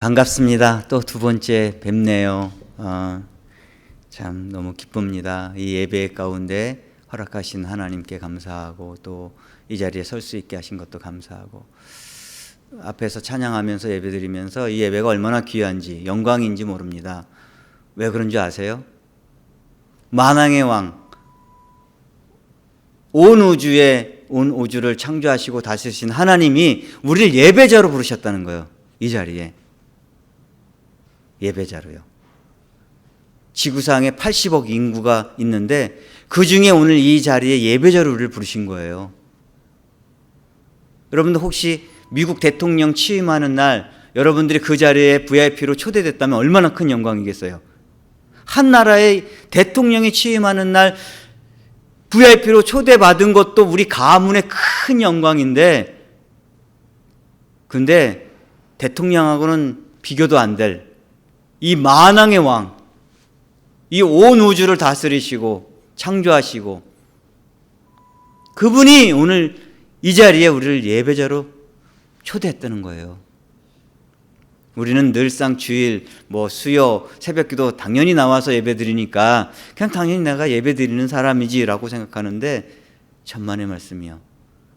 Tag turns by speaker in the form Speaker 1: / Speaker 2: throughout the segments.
Speaker 1: 반갑습니다. 또 두 번째 뵙네요. 참 너무 기쁩니다. 이 예배 가운데 허락하신 하나님께 감사하고 또 이 자리에 설 수 있게 하신 것도 감사하고, 앞에서 찬양하면서 예배드리면서 이 예배가 얼마나 귀한지 영광인지 모릅니다. 왜 그런 줄 아세요? 만왕의 왕, 온 우주를 창조하시고 다스리신 하나님이 우리를 예배자로 부르셨다는 거예요. 이 자리에 예배자로요. 지구상에 80억 인구가 있는데 그 중에 오늘 이 자리에 예배자로 우리를 부르신 거예요. 여러분들 혹시 미국 대통령 취임하는 날 여러분들이 그 자리에 VIP로 초대됐다면 얼마나 큰 영광이겠어요. 한 나라의 대통령이 취임하는 날 VIP로 초대받은 것도 우리 가문의 큰 영광인데, 근데 대통령하고는 비교도 안 될 이 만왕의 왕, 이 온 우주를 다스리시고 창조하시고 그분이 오늘 이 자리에 우리를 예배자로 초대했다는 거예요. 우리는 늘상 주일, 수요, 새벽기도 당연히 나와서 예배드리니까 그냥 당연히 내가 예배드리는 사람이지라고 생각하는데, 천만의 말씀이요.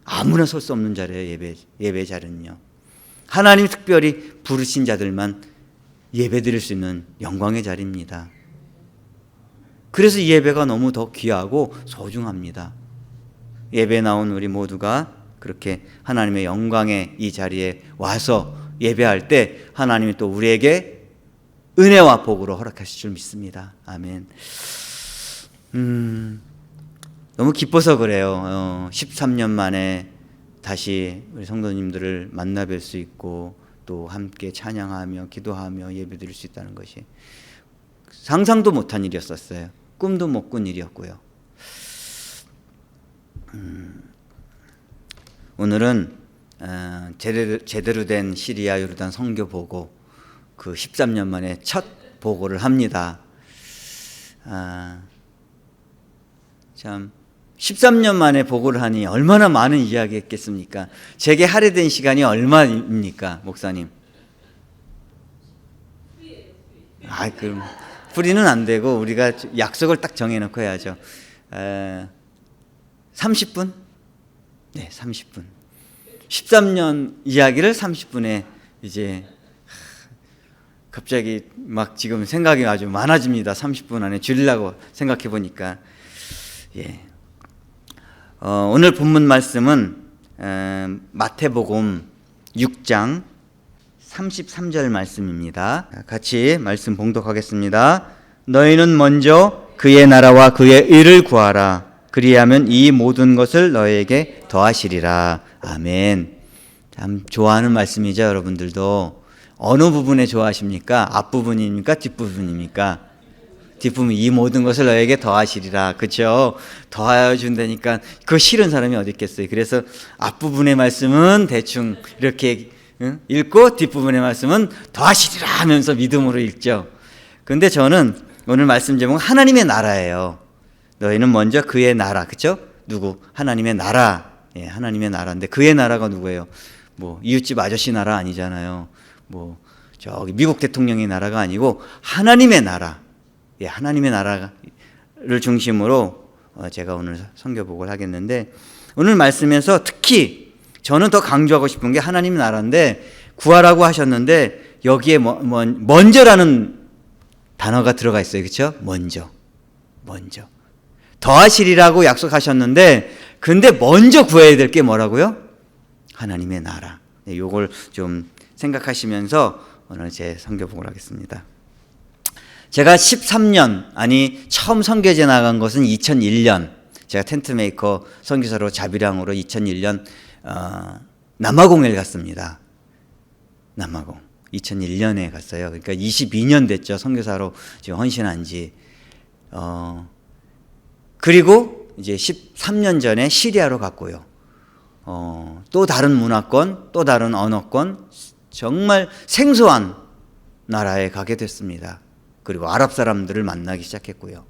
Speaker 1: 아무나 설 수 없는 자리에 예배자는요. 하나님 특별히 부르신 자들만 예배드릴 수 있는 영광의 자리입니다. 그래서 이 예배가 너무 더 귀하고 소중합니다. 예배에 나온 우리 모두가 그렇게 하나님의 영광의 이 자리에 와서 예배할 때 하나님이 또 우리에게 은혜와 복으로 허락하실 줄 믿습니다. 아멘. 너무 기뻐서 그래요. 13년 만에 다시 우리 성도님들을 만나 뵐 수 있고 또 함께 찬양하며 기도하며 예배드릴 수 있다는 것이 상상도 못한 일이었었어요. 꿈도 못 꾼 일이었고요. 오늘은 제대로 된 시리아 요르단 선교 보고, 그 13년 만에 첫 보고를 합니다. 참 13년 만에 보고를 하니 얼마나 많은 이야기 했겠습니까? 제게 할애된 시간이 얼마입니까, 목사님? 그럼 풀이는 안 되고 우리가 약속을 딱 정해놓고 해야죠. 30분? 네, 30분. 13년 이야기를 30분에 이제 갑자기 막 지금 생각이 아주 많아집니다. 30분 안에 줄이려고 생각해 보니까. 오늘 본문 말씀은 마태복음 6장 33절 말씀입니다. 같이 말씀 봉독하겠습니다. 너희는 먼저 그의 나라와 그의 의를 구하라. 그리하면 이 모든 것을 너희에게 더하시리라. 아멘. 참 좋아하는 말씀이죠. 여러분들도 어느 부분에 좋아하십니까? 앞부분입니까? 뒷부분입니까? 뒷부분. 이 모든 것을 너에게 더하시리라. 그렇죠? 더하여 준다니까 그거 싫은 사람이 어디 있겠어요. 그래서 앞부분의 말씀은 대충 이렇게 읽고 뒷부분의 말씀은 더하시리라 하면서 믿음으로 읽죠. 그런데 저는 오늘 말씀 제목은 하나님의 나라예요. 너희는 먼저 그의 나라. 그렇죠? 누구? 하나님의 나라. 하나님의 나라인데 그의 나라가 누구예요? 이웃집 아저씨 나라 아니잖아요. 저기 미국 대통령의 나라가 아니고 하나님의 나라. 하나님의 나라를 중심으로 제가 오늘 선교복을 하겠는데, 오늘 말씀에서 특히 저는 더 강조하고 싶은 게 하나님의 나라인데, 구하라고 하셨는데 여기에 먼저라는 단어가 들어가 있어요. 그렇죠? 먼저. 더하시리라고 약속하셨는데 근데 먼저 구해야 될 게 뭐라고요? 하나님의 나라. 요걸 좀 생각하시면서 오늘 제 선교복을 하겠습니다. 제가 13년, 처음 선교제 나간 것은 2001년, 제가 텐트메이커 선교사로 자비량으로 2001년 남아공에 갔습니다. 남아공 2001년에 갔어요. 그러니까 22년 됐죠. 선교사로 지금 헌신한 지. 그리고 이제 13년 전에 시리아로 갔고요. 또 다른 문화권, 또 다른 언어권, 정말 생소한 나라에 가게 됐습니다. 그리고 아랍 사람들을 만나기 시작했고요.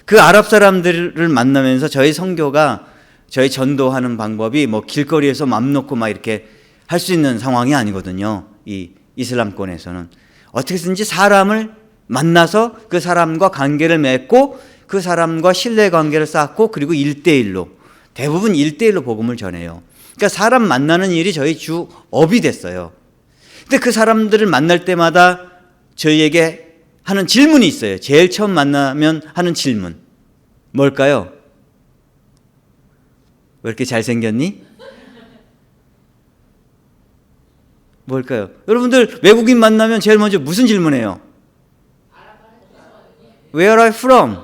Speaker 1: 그 아랍 사람들을 만나면서 저희 선교가, 저희 전도하는 방법이 길거리에서 맘 놓고 막 이렇게 할 수 있는 상황이 아니거든요. 이 이슬람권에서는 어떻게든지 사람을 만나서 그 사람과 관계를 맺고 그 사람과 신뢰관계를 쌓고 그리고 1대1로 대부분 1대1로 복음을 전해요. 그러니까 사람 만나는 일이 저희 주 업이 됐어요. 근데 그 사람들을 만날 때마다 저희에게 하는 질문이 있어요. 제일 처음 만나면 하는 질문. 뭘까요? 왜 이렇게 잘생겼니? 뭘까요? 여러분들 외국인 만나면 제일 먼저 무슨 질문해요? Where are you from?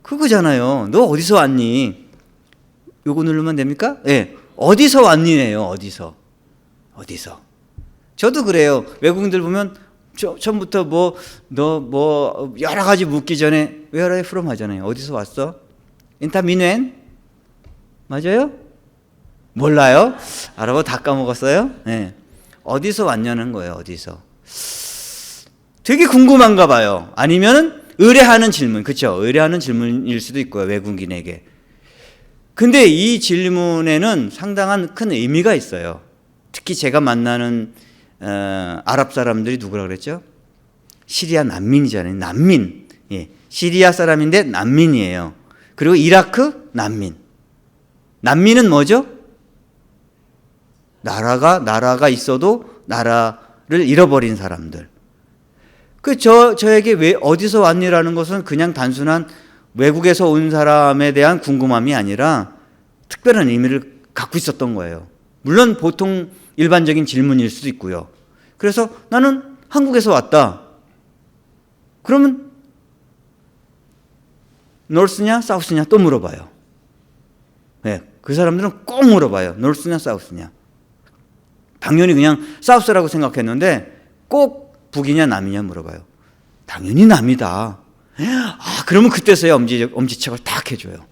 Speaker 1: 그거잖아요. 너 어디서 왔니? 요거 누르면 됩니까? 네. 어디서 왔니네요. 어디서. 저도 그래요. 외국인들 보면 처음부터 너 여러 가지 묻기 전에 Where are you from 하잖아요. 어디서 왔어? 인타미넨? 맞아요? 몰라요? 알아보 다 까먹었어요? 네. 어디서 왔냐는 거예요. 어디서. 되게 궁금한가 봐요. 아니면은 의뢰하는 질문. 그렇죠? 의뢰하는 질문일 수도 있고요. 외국인에게. 근데 이 질문에는 상당한 큰 의미가 있어요. 특히 제가 만나는 아랍 사람들이 누구라 그랬죠? 시리아 난민이잖아요. 난민. 예. 시리아 사람인데 난민이에요. 그리고 이라크 난민. 난민은 뭐죠? 나라가 있어도 나라를 잃어버린 사람들. 저에게 왜 어디서 왔니라는 것은 그냥 단순한 외국에서 온 사람에 대한 궁금함이 아니라 특별한 의미를 갖고 있었던 거예요. 물론 보통 일반적인 질문일 수도 있고요. 그래서 나는 한국에서 왔다. 그러면 노스냐 사우스냐 또 물어봐요. 네, 그 사람들은 꼭 물어봐요. 노스냐 사우스냐. 당연히 그냥 사우스라고 생각했는데 꼭 북이냐 남이냐 물어봐요. 당연히 남이다. 그러면 그때서야 엄지척을 딱 해줘요.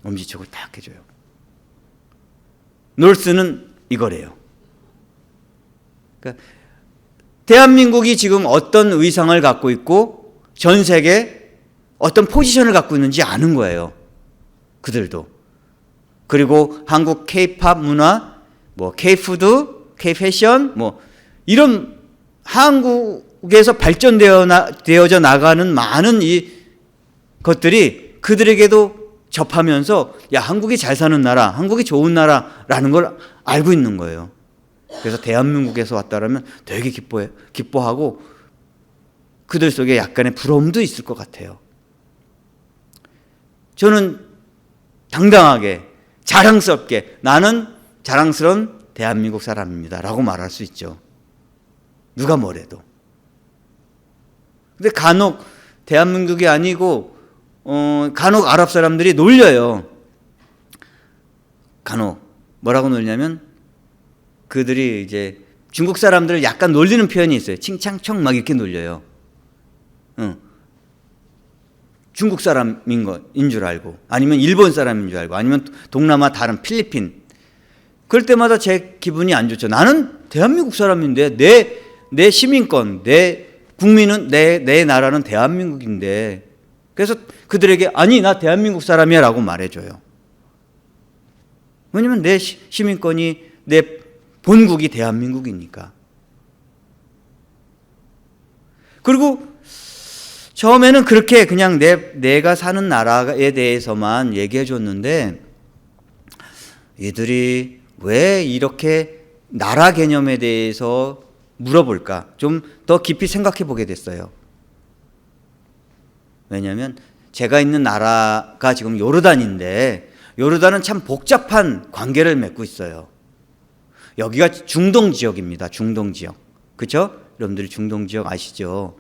Speaker 1: 엄지척을 딱 해줘요. 노스는 이거래요. 그러니까 대한민국이 지금 어떤 위상을 갖고 있고 전 세계에 어떤 포지션을 갖고 있는지 아는 거예요. 그들도. 그리고 한국 K-팝 문화, K-푸드, K-패션, 이런 한국에서 발전되어져 나가는 많은 이 것들이 그들에게도 접하면서 한국이 잘 사는 나라, 한국이 좋은 나라라는 걸 알고 있는 거예요. 그래서 대한민국에서 왔다라면 되게 기뻐하고 그들 속에 약간의 부러움도 있을 것 같아요. 저는 당당하게 자랑스럽게 나는 자랑스러운 대한민국 사람입니다 라고 말할 수 있죠. 누가 뭐래도. 근데 간혹 대한민국이 아니고 간혹 아랍 사람들이 놀려요. 간혹 뭐라고 놀냐면 그들이 이제 중국 사람들을 약간 놀리는 표현이 있어요. 칭찬청 막 이렇게 놀려요. 중국 사람인 줄 알고 아니면 일본 사람인 줄 알고 아니면 동남아 다른 필리핀. 그럴 때마다 제 기분이 안 좋죠. 나는 대한민국 사람인데 내 시민권, 내 국민은 내 나라는 대한민국인데 그래서 그들에게 아니 나 대한민국 사람이야 라고 말해줘요. 왜냐면 내 시민권이 내 본국이 대한민국이니까. 그리고 처음에는 그렇게 그냥 내가 사는 나라에 대해서만 얘기해 줬는데 얘들이 왜 이렇게 나라 개념에 대해서 물어볼까? 좀 더 깊이 생각해 보게 됐어요. 왜냐하면 제가 있는 나라가 지금 요르단인데 요르단은 참 복잡한 관계를 맺고 있어요. 여기가 중동 지역입니다. 중동 지역. 그렇죠? 여러분들이 중동 지역 아시죠?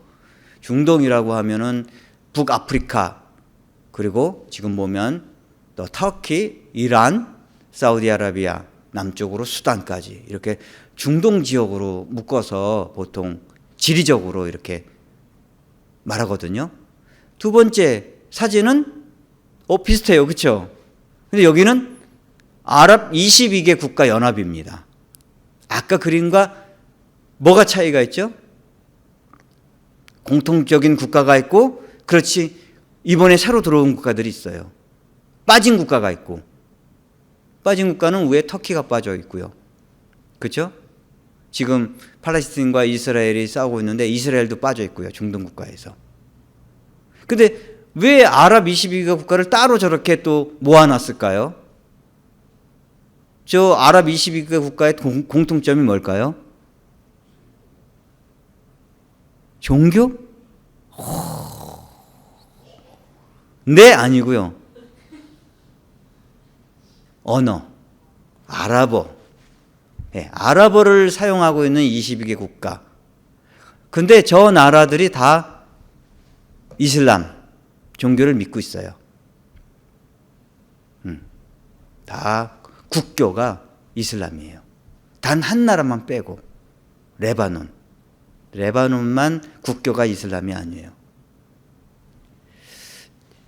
Speaker 1: 중동이라고 하면은 북아프리카 그리고 지금 보면 또 터키, 이란, 사우디아라비아 남쪽으로 수단까지 이렇게 중동 지역으로 묶어서 보통 지리적으로 이렇게 말하거든요. 두 번째 사진은 비슷해요. 그렇죠? 근데 여기는 아랍 22개 국가 연합입니다. 아까 그림과 뭐가 차이가 있죠? 공통적인 국가가 있고 그렇지 이번에 새로 들어온 국가들이 있어요. 빠진 국가가 있고 빠진 국가는 위에 터키가 빠져 있고요. 그렇죠? 지금 팔레스틴과 이스라엘이 싸우고 있는데 이스라엘도 빠져 있고요. 중동 국가에서. 근데 왜 아랍 22개 국가를 따로 저렇게 또 모아놨을까요? 저 아랍 22개 국가의 공통점이 뭘까요? 종교? 네, 아니고요. 언어, 아랍어. 네, 아랍어를 사용하고 있는 22개 국가. 근데 저 나라들이 다 이슬람 종교를 믿고 있어요. 다 국교가 이슬람이에요. 단 한 나라만 빼고 레바논. 레바논만 국교가 이슬람이 아니에요.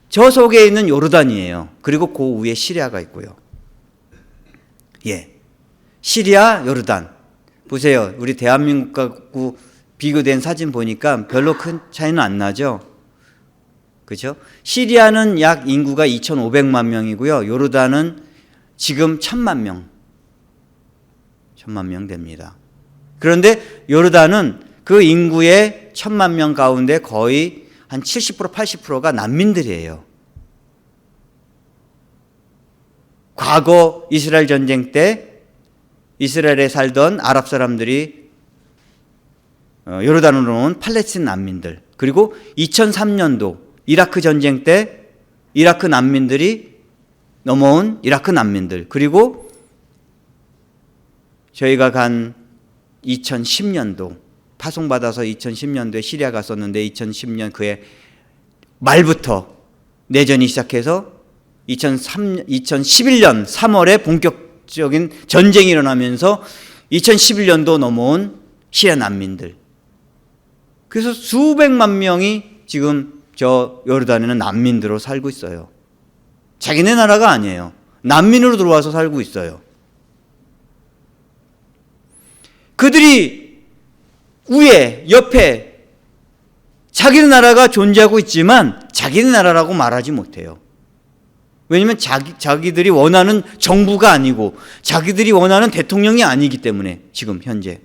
Speaker 1: 저 속에 있는 요르단이에요. 그리고 그 위에 시리아가 있고요. 예, 시리아, 요르단. 보세요. 우리 대한민국하고 비교된 사진 보니까 별로 큰 차이는 안 나죠? 그렇죠? 시리아는 약 인구가 2,500만 명이고요. 요르단은 지금 1,000만 명. 1,000만 명 됩니다. 그런데 요르단은 그 인구의 1,000만 명 가운데 거의 한 70%, 80%가 난민들이에요. 과거 이스라엘 전쟁 때 이스라엘에 살던 아랍 사람들이 요르단으로 온 팔레스틴 난민들, 그리고 2003년도 이라크 전쟁 때 이라크 난민들이 넘어온 이라크 난민들, 그리고 저희가 간 2010년도 파송받아서 2010년도에 시리아 갔었는데 2010년 그해 말부터 내전이 시작해서 2011년 3월에 본격적인 전쟁이 일어나면서 2011년도 넘어온 시리아 난민들. 그래서 수백만 명이 지금 저 요르단에는 난민들로 살고 있어요. 자기네 나라가 아니에요. 난민으로 들어와서 살고 있어요. 그들이 위에, 옆에 자기네 나라가 존재하고 있지만 자기네 나라라고 말하지 못해요. 왜냐하면 자기들이 원하는 정부가 아니고 자기들이 원하는 대통령이 아니기 때문에 지금 현재.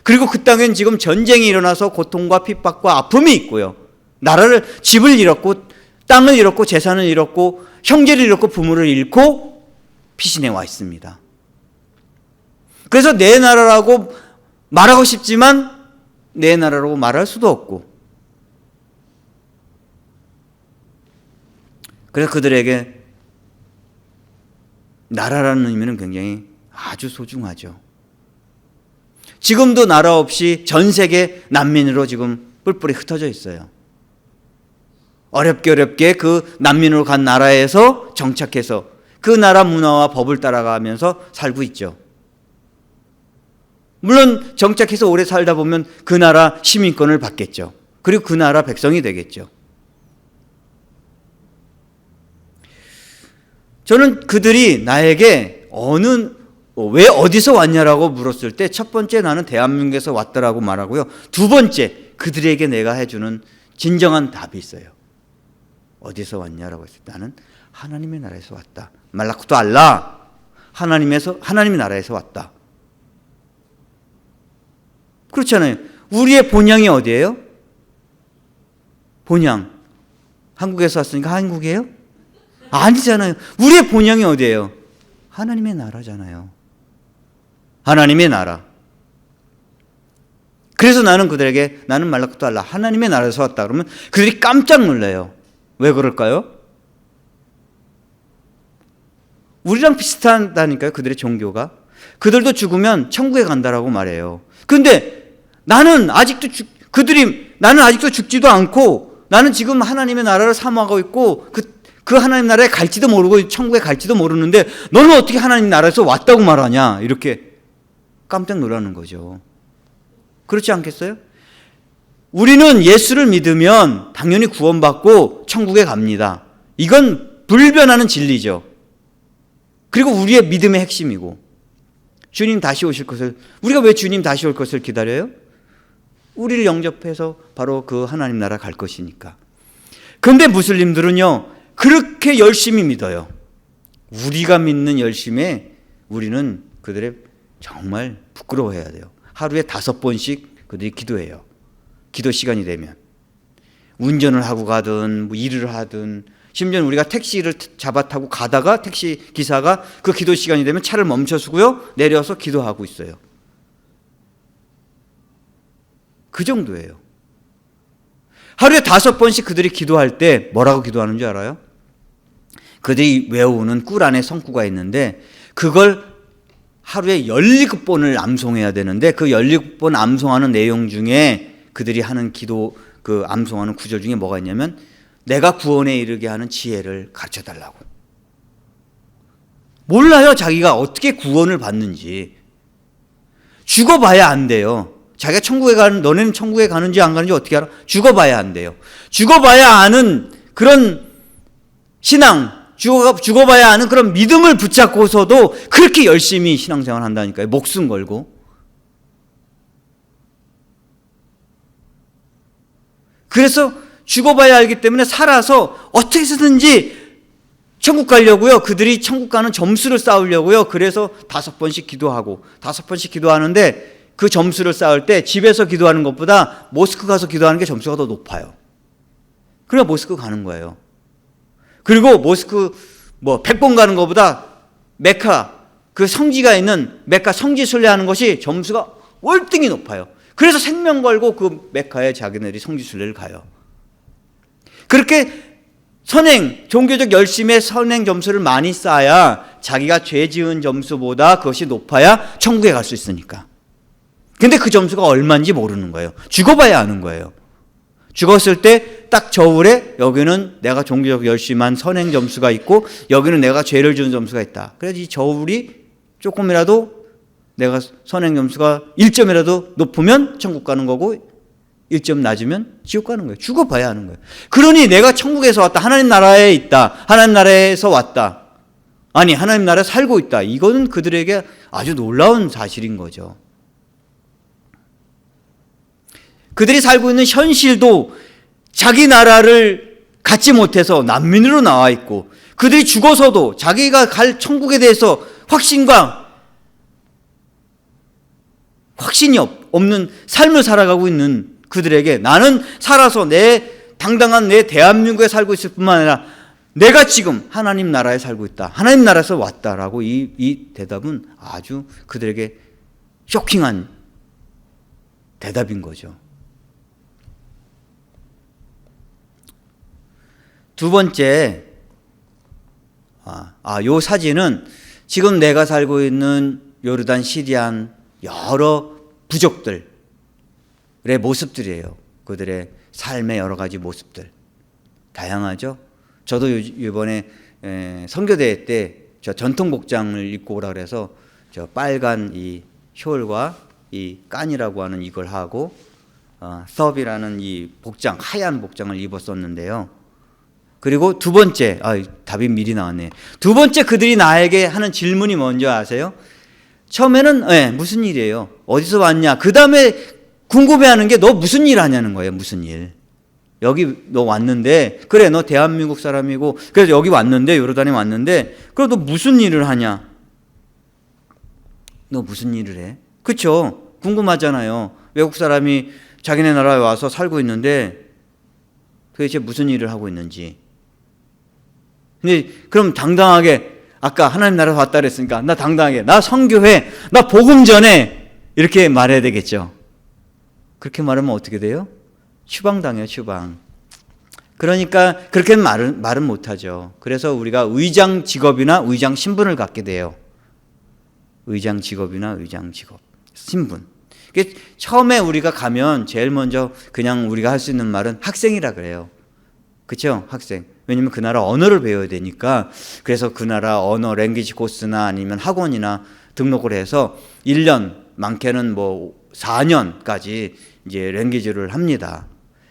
Speaker 1: 그리고 그 땅엔 지금 전쟁이 일어나서 고통과 핍박과 아픔이 있고요. 나라를, 집을 잃었고 땅을 잃었고 재산을 잃었고 형제를 잃었고 부모를 잃고 피신해 와 있습니다. 그래서 내 나라라고 말하고 싶지만 내 나라라고 말할 수도 없고, 그래서 그들에게 나라라는 의미는 굉장히 아주 소중하죠. 지금도 나라 없이 전 세계 난민으로 지금 뿔뿔이 흩어져 있어요. 어렵게 그 난민으로 간 나라에서 정착해서 그 나라 문화와 법을 따라가면서 살고 있죠. 물론 정착해서 오래 살다 보면 그 나라 시민권을 받겠죠. 그리고 그 나라 백성이 되겠죠. 저는 그들이 나에게 왜 어디서 왔냐라고 물었을 때 첫 번째 나는 대한민국에서 왔다라고 말하고요. 두 번째 그들에게 내가 해주는 진정한 답이 있어요. 어디서 왔냐라고 했을 때 나는 하나님의 나라에서 왔다. 말라쿠토 알라. 하나님의 나라에서 왔다. 그렇잖아요. 우리의 본향이 어디예요? 본향. 한국에서 왔으니까 한국이에요? 아니잖아요. 우리의 본향이 어디예요? 하나님의 나라잖아요. 하나님의 나라. 그래서 나는 그들에게 나는 말라쿠토 알라. 하나님의 나라에서 왔다. 그러면 그들이 깜짝 놀라요. 왜 그럴까요? 우리랑 비슷하다니까요. 그들의 종교가. 그들도 죽으면 천국에 간다라고 말해요. 그런데 나는 아직도 죽지도 않고 나는 지금 하나님의 나라를 사모하고 있고 그 하나님 나라에 갈지도 모르고 천국에 갈지도 모르는데 너는 어떻게 하나님 나라에서 왔다고 말하냐, 이렇게 깜짝 놀라는 거죠. 그렇지 않겠어요? 우리는 예수를 믿으면 당연히 구원받고 천국에 갑니다. 이건 불변하는 진리죠. 그리고 우리의 믿음의 핵심이고, 주님 다시 오실 것을, 우리가 왜 주님 다시 올 것을 기다려요? 우리를 영접해서 바로 그 하나님 나라 갈 것이니까. 근데 무슬림들은요, 그렇게 열심히 믿어요. 우리가 믿는 열심에 우리는 그들의 정말 부끄러워해야 돼요. 하루에 5번씩 그들이 기도해요. 기도 시간이 되면. 운전을 하고 가든 뭐 일을 하든, 심지어는 우리가 택시를 잡아 타고 가다가 택시 기사가 그 기도 시간이 되면 차를 멈춰서고요, 내려서 기도하고 있어요. 그 정도예요. 하루에 5번씩 그들이 기도할 때 뭐라고 기도하는 줄 알아요? 그들이 외우는 꿀 안에 성구가 있는데 그걸 하루에 17번을 암송해야 되는데 그 17번 암송하는 내용 중에 그들이 하는 기도, 그 암송하는 구절 중에 뭐가 있냐면 내가 구원에 이르게 하는 지혜를 가르쳐달라고. 몰라요, 자기가 어떻게 구원을 받는지. 죽어봐야 안 돼요. 자기가 천국에 가는, 너네는 천국에 가는지 안 가는지 어떻게 알아? 죽어봐야 안 돼요. 죽어봐야 아는 그런 신앙, 죽어봐야 아는 그런 믿음을 붙잡고서도 그렇게 열심히 신앙생활 한다니까요. 목숨 걸고. 그래서 죽어봐야 알기 때문에 살아서 어떻게 해서든지 천국 가려고요. 그들이 천국 가는 점수를 쌓으려고요. 그래서 5번씩 기도하고 5번씩 기도하는데 그 점수를 쌓을 때 집에서 기도하는 것보다 모스크 가서 기도하는 게 점수가 더 높아요. 그래야 모스크 가는 거예요. 그리고 모스크 100번 가는 것보다 메카, 그 성지가 있는 메카 성지 순례하는 것이 점수가 월등히 높아요. 그래서 생명 걸고 그 메카에 자기네들이 성지 순례를 가요. 그렇게 선행, 종교적 열심의 선행 점수를 많이 쌓아야 자기가 죄 지은 점수보다 그것이 높아야 천국에 갈 수 있으니까. 근데 그 점수가 얼마인지 모르는 거예요. 죽어봐야 아는 거예요. 죽었을 때 딱 저울에 여기는 내가 종교적 열심한 선행 점수가 있고 여기는 내가 죄를 지은 점수가 있다. 그래서 이 저울이 조금이라도 내가 선행 점수가 1점이라도 높으면 천국 가는 거고 1점 낮으면 지옥 가는 거예요. 죽어봐야 하는 거예요. 그러니 내가 천국에서 왔다. 하나님 나라에 있다. 하나님 나라에서 왔다. 아니, 하나님 나라에 살고 있다. 이거는 그들에게 아주 놀라운 사실인 거죠. 그들이 살고 있는 현실도 자기 나라를 갖지 못해서 난민으로 나와 있고 그들이 죽어서도 자기가 갈 천국에 대해서 확신이 없는 삶을 살아가고 있는 그들에게 나는 살아서 당당한 내 대한민국에 살고 있을 뿐만 아니라 내가 지금 하나님 나라에 살고 있다. 하나님 나라에서 왔다라고 이 대답은 아주 그들에게 쇼킹한 대답인 거죠. 두 번째, 요 사진은 지금 내가 살고 있는 요르단 시리안 여러 부족들의 모습들이에요. 그들의 삶의 여러 가지 모습들. 다양하죠? 저도 이번에 선교대회 때 저 전통 복장을 입고 오라 그래서 저 빨간 이 숄과 이 깐이라고 하는 이걸 하고 섭이라는 이 복장, 하얀 복장을 입었었는데요. 그리고 두 번째, 답이 미리 나왔네. 두 번째 그들이 나에게 하는 질문이 뭔지 아세요? 처음에는 무슨 일이에요? 어디서 왔냐? 그 다음에 궁금해하는 게 너 무슨 일 하냐는 거예요. 무슨 일? 여기 너 왔는데 그래 너 대한민국 사람이고 그래서 여기 왔는데 요르단에 왔는데 그럼 너 무슨 일을 하냐? 너 무슨 일을 해? 그렇죠? 궁금하잖아요. 외국 사람이 자기네 나라에 와서 살고 있는데 도대체 무슨 일을 하고 있는지. 근데 그럼 당당하게 아까 하나님 나라에 왔다 그랬으니까 나 당당하게 나 선교회 나 복음 전해 이렇게 말해야 되겠죠. 그렇게 말하면 어떻게 돼요? 추방당해요. 추방. 그러니까 그렇게 말은 못하죠. 그래서 우리가 의장 직업이나 의장 신분을 갖게 돼요. 의장 직업이나 의장 직업 신분. 처음에 우리가 가면 제일 먼저 그냥 우리가 할 수 있는 말은 학생이라 그래요. 그렇죠? 학생. 왜냐면 그 나라 언어를 배워야 되니까. 그래서 그 나라 언어 랭귀지 코스나 아니면 학원이나 등록을 해서 1년 많게는 4년까지 이제 랭귀지를 합니다.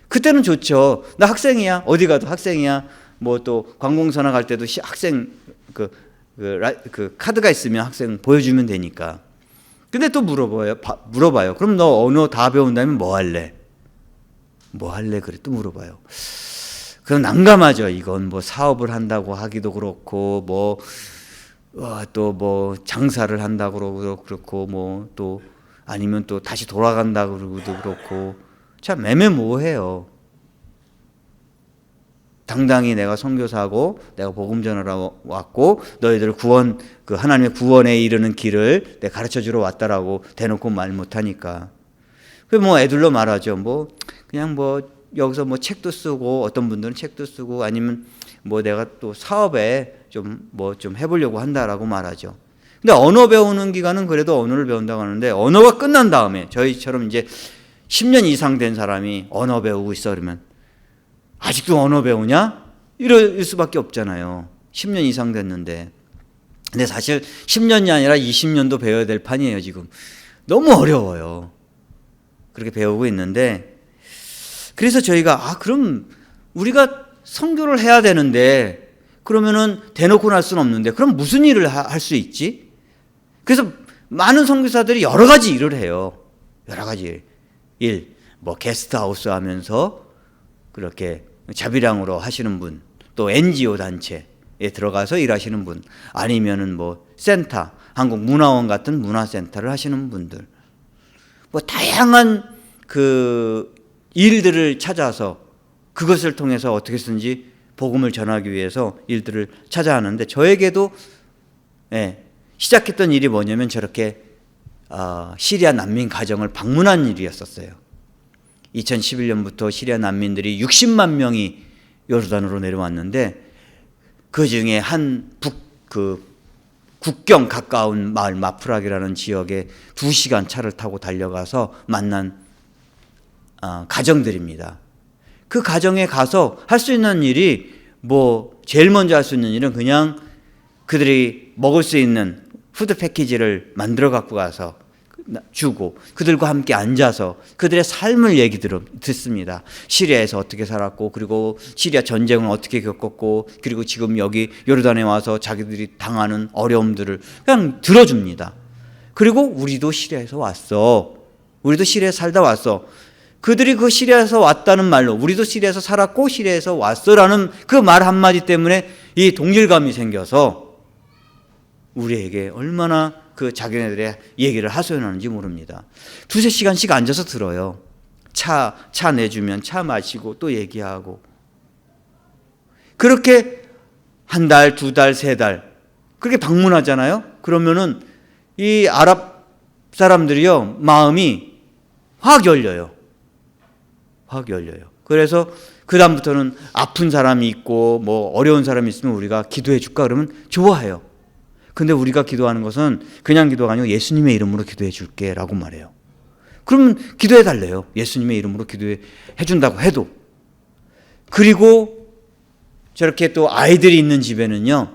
Speaker 1: 그때는 좋죠. 나 학생이야. 어디 가도 학생이야. 또 관공서나 갈 때도 학생 그 카드가 있으면 학생 보여주면 되니까. 근데 또 물어봐요. 그럼 너 언어 다 배운다면 뭐 할래? 뭐 할래? 그래 또 물어봐요. 그럼 난감하죠. 이건 사업을 한다고 하기도 그렇고 또 뭐 장사를 한다고 그러고 그렇고 뭐 또 아니면 또 다시 돌아간다고 그러고도 그렇고 참 애매모호해요. 당당히 내가 선교사고 내가 복음 전하러 왔고 너희들 구원 그 하나님의 구원에 이르는 길을 내가 가르쳐 주러 왔다라고 대놓고 말 못하니까 그 뭐 애들로 말하죠. 뭐 그냥 뭐 여기서 뭐 책도 쓰고 어떤 분들은 책도 쓰고 아니면 뭐 내가 또 사업에 좀 뭐 좀 해보려고 한다라고 말하죠. 근데 언어 배우는 기간은 그래도 언어를 배운다고 하는데 언어가 끝난 다음에 저희처럼 이제 10년 이상 된 사람이 언어 배우고 있어 그러면 아직도 언어 배우냐? 이럴 수밖에 없잖아요. 10년 이상 됐는데. 근데 사실 10년이 아니라 20년도 배워야 될 판이에요, 지금. 너무 어려워요. 그렇게 배우고 있는데, 그래서 저희가, 그럼 우리가 선교를 해야 되는데, 그러면은 대놓고 할 수는 없는데, 그럼 무슨 일을 할 수 있지? 그래서 많은 선교사들이 여러 가지 일을 해요. 여러 가지 일. 뭐 게스트하우스 하면서 그렇게 자비량으로 하시는 분, 또 NGO 단체에 들어가서 일하시는 분, 아니면은 뭐 센터, 한국문화원 같은 문화센터를 하시는 분들, 뭐 다양한 그 일들을 찾아서 그것을 통해서 어떻게든지 복음을 전하기 위해서 일들을 찾아 하는데 저에게도 시작했던 일이 뭐냐면 저렇게 시리아 난민 가정을 방문한 일이었었어요. 2011년부터 시리아 난민들이 60만 명이 요르단으로 내려왔는데 그 중에 국경 가까운 마을 마프락이라는 지역에 2시간 차를 타고 달려가서 만난 가정들입니다. 그 가정에 가서 할 수 있는 일이 뭐 제일 먼저 할 수 있는 일은 그냥 그들이 먹을 수 있는 푸드 패키지를 만들어 갖고 가서 주고 그들과 함께 앉아서 그들의 삶을 얘기 듣습니다. 시리아에서 어떻게 살았고 그리고 시리아 전쟁을 어떻게 겪었고 그리고 지금 여기 요르단에 와서 자기들이 당하는 어려움들을 그냥 들어줍니다. 그리고 우리도 시리아에서 왔어. 우리도 시리아에 살다 왔어. 그들이 그 시리아에서 왔다는 말로 우리도 시리아에서 살았고 시리아에서 왔어라는 그 말 한마디 때문에 이 동질감이 생겨서 우리에게 얼마나 그 자기네들의 얘기를 하소연하는지 모릅니다. 2-3시간씩 앉아서 들어요. 차 내주면 차 마시고 또 얘기하고 그렇게 1달, 2달, 3달 그렇게 방문하잖아요. 그러면은 이 아랍 사람들이요 마음이 확 열려요. 그래서 그 다음부터는 아픈 사람이 있고 뭐 어려운 사람이 있으면 우리가 기도해 줄까 그러면 좋아해요. 근데 우리가 기도하는 것은 그냥 기도가 아니고 예수님의 이름으로 기도해 줄게 라고 말해요. 그러면 기도해 달래요. 예수님의 이름으로 기도해 준다고 해도. 그리고 저렇게 또 아이들이 있는 집에는요.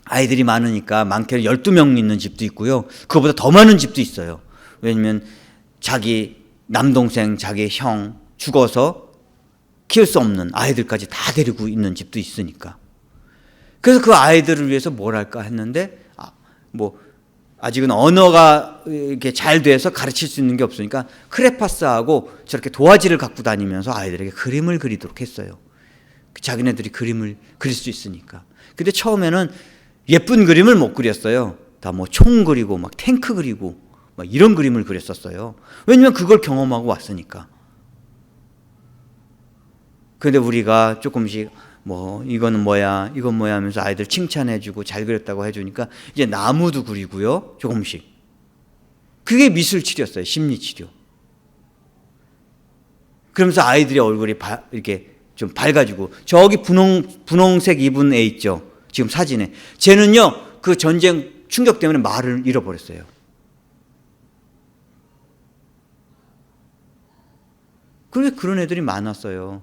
Speaker 1: 아이들이 많으니까 많게는 12명 있는 집도 있고요. 그거보다 더 많은 집도 있어요. 왜냐면 자기 남동생, 자기 형 죽어서 키울 수 없는 아이들까지 다 데리고 있는 집도 있으니까. 그래서 그 아이들을 위해서 뭘 할까 했는데 뭐 아직은 언어가 이렇게 잘 돼서 가르칠 수 있는 게 없으니까 크레파스하고 저렇게 도화지를 갖고 다니면서 아이들에게 그림을 그리도록 했어요. 자기네들이 그림을 그릴 수 있으니까. 근데 처음에는 예쁜 그림을 못 그렸어요. 다 뭐 총 그리고 막 탱크 그리고 막 이런 그림을 그렸었어요. 왜냐면 그걸 경험하고 왔으니까. 근데 우리가 조금씩 뭐 이거는 뭐야 이건 뭐야 하면서 아이들 칭찬해주고 잘 그렸다고 해주니까 이제 나무도 그리고요 조금씩. 그게 미술치료였어요. 심리치료. 그러면서 아이들의 얼굴이 이렇게 좀 밝아지고 저기 분홍색 입은 애 있죠 지금 사진에. 쟤는요 그 전쟁 충격 때문에 말을 잃어버렸어요. 그래서 그런 애들이 많았어요.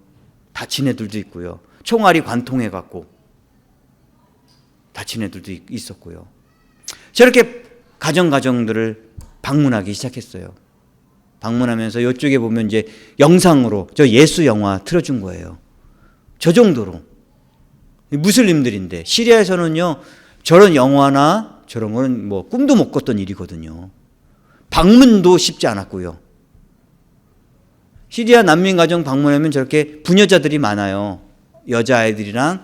Speaker 1: 다친 애들도 있고요. 총알이 관통해갖고 다친 애들도 있었고요. 저렇게 가정들을 방문하기 시작했어요. 방문하면서 이쪽에 보면 이제 영상으로 저 예수 영화 틀어준 거예요. 저 정도로. 무슬림들인데 시리아에서는요 저런 영화나 저런 거는 뭐 꿈도 못 꿨던 일이거든요. 방문도 쉽지 않았고요. 시리아 난민 가정 방문하면 저렇게 부녀자들이 많아요. 여자아이들이랑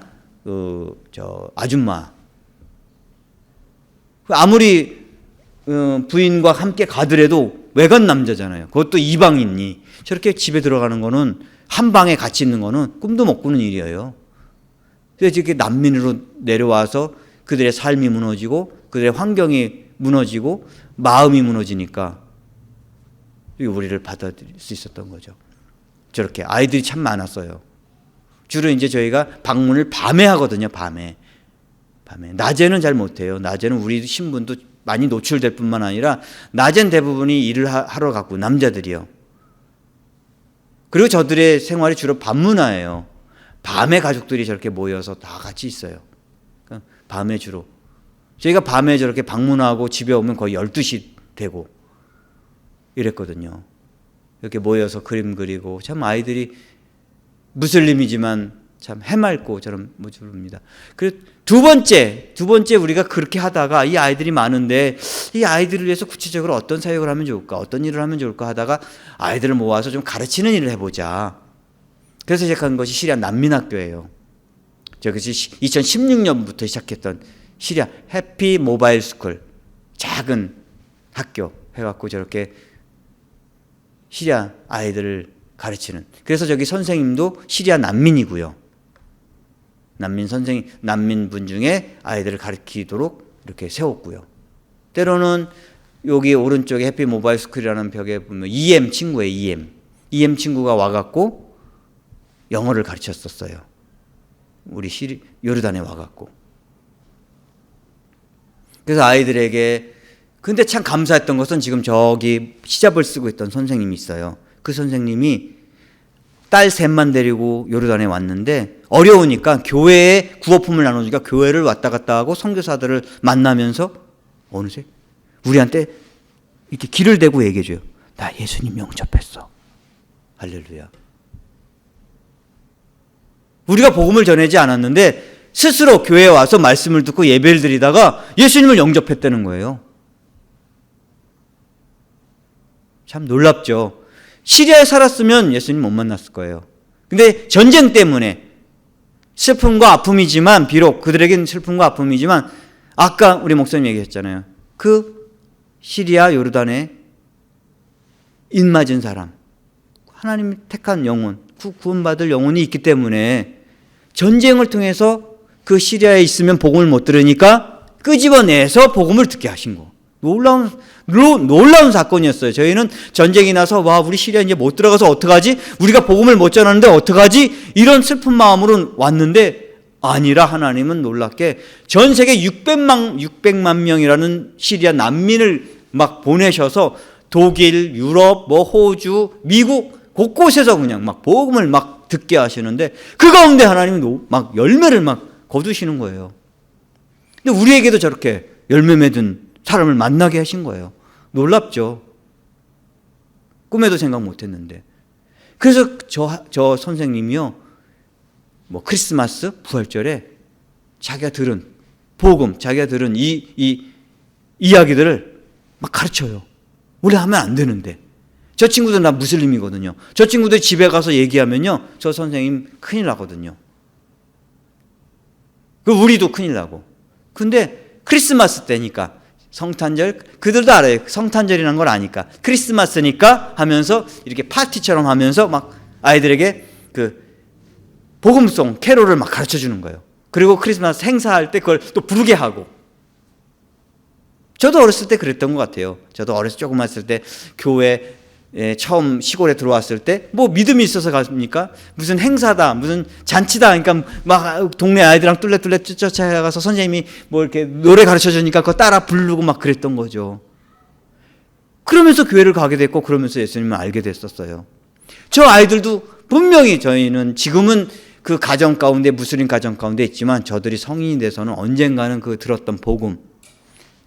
Speaker 1: 저 아줌마 아무리 부인과 함께 가더라도 외간 남자잖아요. 그것도 이방인이 저렇게 집에 들어가는 거는 한 방에 같이 있는 거는 꿈도 못 꾸는 일이에요. 그래서 이렇게 난민으로 내려와서 그들의 삶이 무너지고 그들의 환경이 무너지고 마음이 무너지니까 우리를 받아들일 수 있었던 거죠. 저렇게 아이들이 참 많았어요. 주로 이제 저희가 방문을 밤에 하거든요. 밤에. 낮에는 잘 못해요. 낮에는 우리 신분도 많이 노출될 뿐만 아니라 낮엔 대부분이 일을 하러 갔고 남자들이요. 그리고 저들의 생활이 주로 밤문화예요. 밤에 가족들이 저렇게 모여서 다 같이 있어요. 그러니까 밤에 주로. 저희가 밤에 저렇게 방문하고 집에 오면 거의 12시 되고 이랬거든요. 이렇게 모여서 그림 그리고 참 아이들이 무슬림이지만 참 해맑고 저런 모습입니다. 그리고 두 번째 우리가 그렇게 하다가 이 아이들이 많은데 이 아이들을 위해서 구체적으로 어떤 사역을 하면 좋을까, 어떤 일을 하면 좋을까 하다가 아이들을 모아서 좀 가르치는 일을 해보자. 그래서 시작한 것이 시리아 난민학교예요. 저것이 2016년부터 시작했던 시리아 해피 모바일 스쿨, 작은 학교 해갖고 저렇게 시리아 아이들을 가르치는. 그래서 저기 선생님도 시리아 난민이고요. 난민분 중에 아이들을 가르치도록 이렇게 세웠고요. 때로는 여기 오른쪽에 해피 모바일 스쿨이라는 벽에 보면 EM 친구예요. EM 친구가 와갖고 영어를 가르쳤었어요. 우리 요르단에 와갖고. 그래서 아이들에게, 근데 참 감사했던 것은 지금 저기 히잡을 쓰고 있던 선생님이 있어요. 그 선생님이 딸 셋만 데리고 요르단에 왔는데 어려우니까 교회에 구호품을 나눠주니까 교회를 왔다 갔다 하고 선교사들을 만나면서 어느새 우리한테 이렇게 길을 대고 얘기해줘요. 나 예수님 영접했어. 할렐루야. 우리가 복음을 전하지 않았는데 스스로 교회에 와서 말씀을 듣고 예배를 드리다가 예수님을 영접했다는 거예요. 참 놀랍죠. 시리아에 살았으면 예수님 못 만났을 거예요. 근데 전쟁 때문에 슬픔과 아픔이지만, 비록 그들에게는 슬픔과 아픔이지만, 아까 우리 목사님 얘기했잖아요. 그 시리아 요르단에 입맞은 사람, 하나님이 택한 영혼, 구원받을 영혼이 있기 때문에 전쟁을 통해서 그 시리아에 있으면 복음을 못 들으니까 끄집어내서 복음을 듣게 하신 거. 놀라운 사건이었어요. 저희는 전쟁이 나서 와, 우리 시리아 이제 못 들어가서 어떡하지? 우리가 복음을 못 전하는데 어떡하지? 이런 슬픈 마음으로 왔는데 아니라 하나님은 놀랍게 전 세계 600만 명이라는 시리아 난민을 막 보내셔서 독일, 유럽, 호주, 미국 곳곳에서 그냥 막 복음을 막 듣게 하시는데 그 가운데 하나님은 막 열매를 막 거두시는 거예요. 근데 우리에게도 저렇게 열매 맺은 사람을 만나게 하신 거예요. 놀랍죠? 꿈에도 생각 못 했는데. 그래서 저 선생님이요, 크리스마스, 부활절에 자기가 들은 복음, 자기가 들은 이 이야기들을 막 가르쳐요. 원래 하면 안 되는데. 저 친구들 나 무슬림이거든요. 저 친구들 집에 가서 얘기하면요, 저 선생님 큰일 나거든요. 우리도 큰일 나고. 근데 크리스마스 때니까, 성탄절, 그들도 알아요. 성탄절이라는 걸 아니까. 크리스마스니까 하면서 이렇게 파티처럼 하면서 막 아이들에게 그 복음송, 캐롤을 막 가르쳐 주는 거예요. 그리고 크리스마스 행사할 때 그걸 또 부르게 하고. 저도 어렸을 때 그랬던 것 같아요. 저도 어렸을 때 조금 했을 때 교회 처음 시골에 들어왔을 때 믿음이 있어서 갔습니까? 무슨 행사다, 무슨 잔치다. 그러니까 막 동네 아이들랑 뚫레뚫레 쫓아가서 선생님이 이렇게 노래 가르쳐 주니까 그거 따라 부르고 막 그랬던 거죠. 그러면서 교회를 가게 됐고 그러면서 예수님을 알게 됐었어요. 저 아이들도 분명히 저희는 지금은 그 가정 가운데 무슬림 가정 가운데 있지만 저들이 성인이 돼서는 언젠가는 그 들었던 복음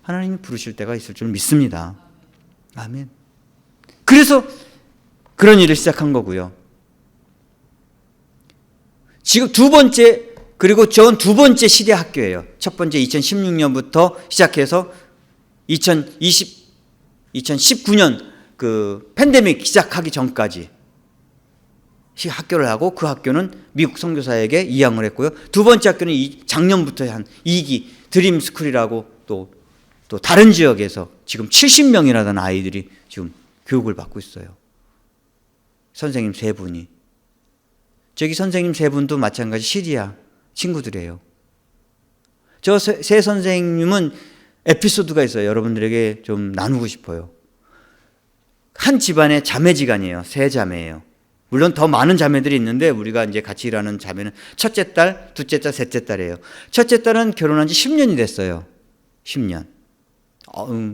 Speaker 1: 하나님이 부르실 때가 있을 줄 믿습니다. 아멘. 그래서 그런 일을 시작한 거고요. 지금 두 번째, 그리고 전 두 번째 시대 학교예요. 첫 번째 2016년부터 시작해서 2019년 그 팬데믹 시작하기 전까지 학교를 하고 그 학교는 미국 선교사에게 이양을 했고요. 두 번째 학교는 작년부터 한 2기 드림 스쿨이라고 또 또 다른 지역에서 지금 70명이나 되는 아이들이 지금 교육을 받고 있어요. 선생님 3분이. 저기 선생님 3분도 마찬가지 시리아 친구들이에요. 저 세 선생님은 에피소드가 있어요. 여러분들에게 좀 나누고 싶어요. 한 집안의 자매지간이에요. 3자매예요. 물론 더 많은 자매들이 있는데 우리가 이제 같이 일하는 자매는 첫째 딸, 둘째 딸, 셋째 딸이에요. 첫째 딸은 결혼한 지 10년이 됐어요. 10년.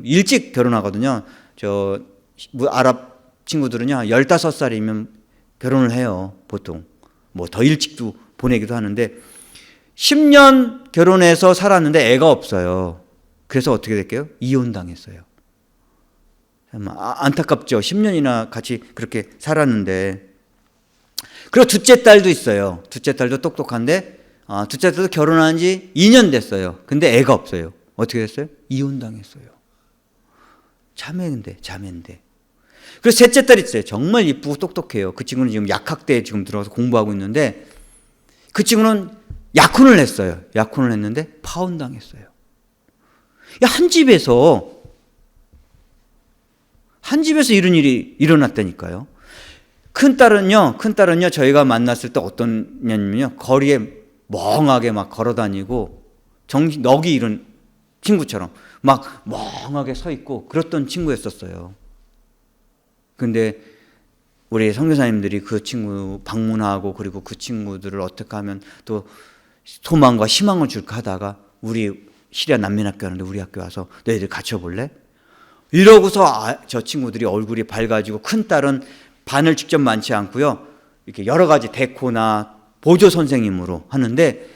Speaker 1: 일찍 결혼하거든요. 저 아랍 친구들은요 15살이면 결혼을 해요. 보통 뭐 더 일찍도 보내기도 하는데 10년 결혼해서 살았는데 애가 없어요. 그래서 어떻게 될까요? 이혼당했어요. 안타깝죠. 10년이나 같이 그렇게 살았는데. 그리고 둘째 딸도 있어요. 둘째 딸도 똑똑한데 둘째 딸도 결혼한 지 2년 됐어요. 근데 애가 없어요. 어떻게 됐어요? 이혼당했어요. 자매인데. 그리고 셋째 딸 있어요. 정말 이쁘고 똑똑해요. 그 친구는 지금 약학대에 지금 들어가서 공부하고 있는데 그 친구는 약혼을 했어요. 약혼을 했는데 파혼당했어요. 한 집에서 이런 일이 일어났다니까요. 큰 딸은요 저희가 만났을 때 어떤 년이면요 거리에 멍하게 막 걸어 다니고 넋이 잃은 친구처럼 막 멍하게 서 있고 그랬던 친구였었어요. 근데 우리 선교사님들이 그 친구 방문하고 그리고 그 친구들을 어떻게 하면 또 소망과 희망을 줄까 하다가 우리 시리아 난민학교 하는데 우리 학교 와서 너희들 갇혀볼래? 이러고서 저 친구들이 얼굴이 밝아지고 큰 딸은 반을 직접 많지 않고요. 이렇게 여러 가지 데코나 보조 선생님으로 하는데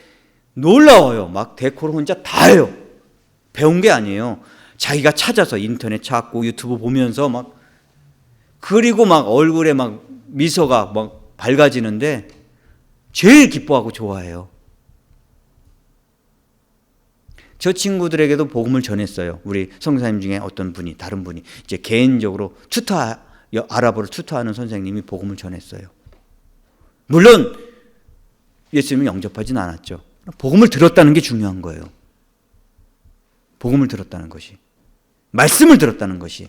Speaker 1: 놀라워요. 막 데코를 혼자 다 해요. 배운 게 아니에요. 자기가 찾아서 인터넷 찾고 유튜브 보면서 막 그리고 막 얼굴에 막 미소가 막 밝아지는데 제일 기뻐하고 좋아해요. 저 친구들에게도 복음을 전했어요. 우리 선교사님 중에 어떤 분이 다른 분이 이제 개인적으로 아랍어를 투터하는 선생님이 복음을 전했어요. 물론 예수님을 영접하진 않았죠. 복음을 들었다는 게 중요한 거예요. 복음을 들었다는 것이, 말씀을 들었다는 것이,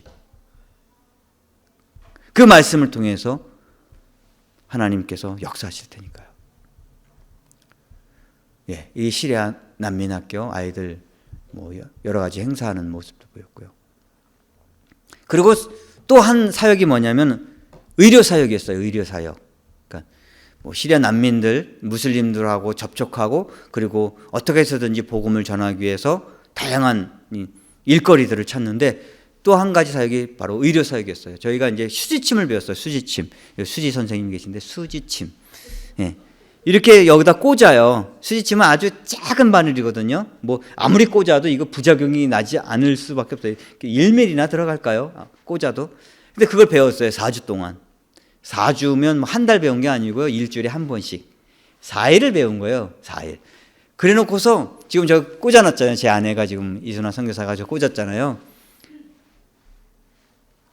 Speaker 1: 그 말씀을 통해서 하나님께서 역사하실 테니까요. 예, 이 시리아 난민학교 아이들 뭐 여러 가지 행사하는 모습도 보였고요. 그리고 또 한 사역이 뭐냐면 의료 사역이었어요. 의료 사역. 그러니까 뭐 시리아 난민들, 무슬림들하고 접촉하고 그리고 어떻게 해서든지 복음을 전하기 위해서 다양한 일거리들을 찾는데 또 한 가지 사역이 바로 의료 사역이었어요. 저희가 이제 수지침을 배웠어요. 수지침. 수지 선생님 계신데 수지침. 예. 이렇게 여기다 꽂아요. 수지침은 아주 작은 바늘이거든요. 뭐 아무리 꽂아도 이거 부작용이 나지 않을 수밖에 없어요. 1mm나 들어갈까요? 꽂아도. 근데 그걸 배웠어요. 4주 동안. 4주면 한 달 배운 게 아니고요. 일주일에 한 번씩. 4일을 배운 거예요. 4일. 그래 놓고서 지금 저 꽂아놨잖아요. 제 아내가 지금 이순아 선교사가 저 꽂았잖아요.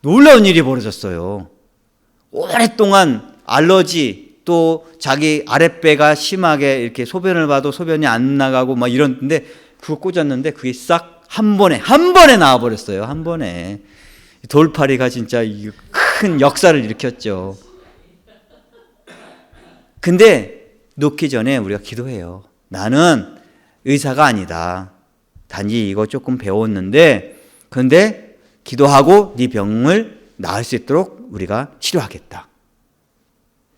Speaker 1: 놀라운 일이 벌어졌어요. 오랫동안 알러지 또 자기 아랫배가 심하게 이렇게 소변을 봐도 소변이 안 나가고 막 이런데 그거 꽂았는데 그게 싹 한 번에 나와버렸어요. 한 번에. 돌파리가 진짜 큰 역사를 일으켰죠. 근데 놓기 전에 우리가 기도해요. 나는 의사가 아니다. 단지 이거 조금 배웠는데 근데 기도하고 네 병을 나을 수 있도록 우리가 치료하겠다.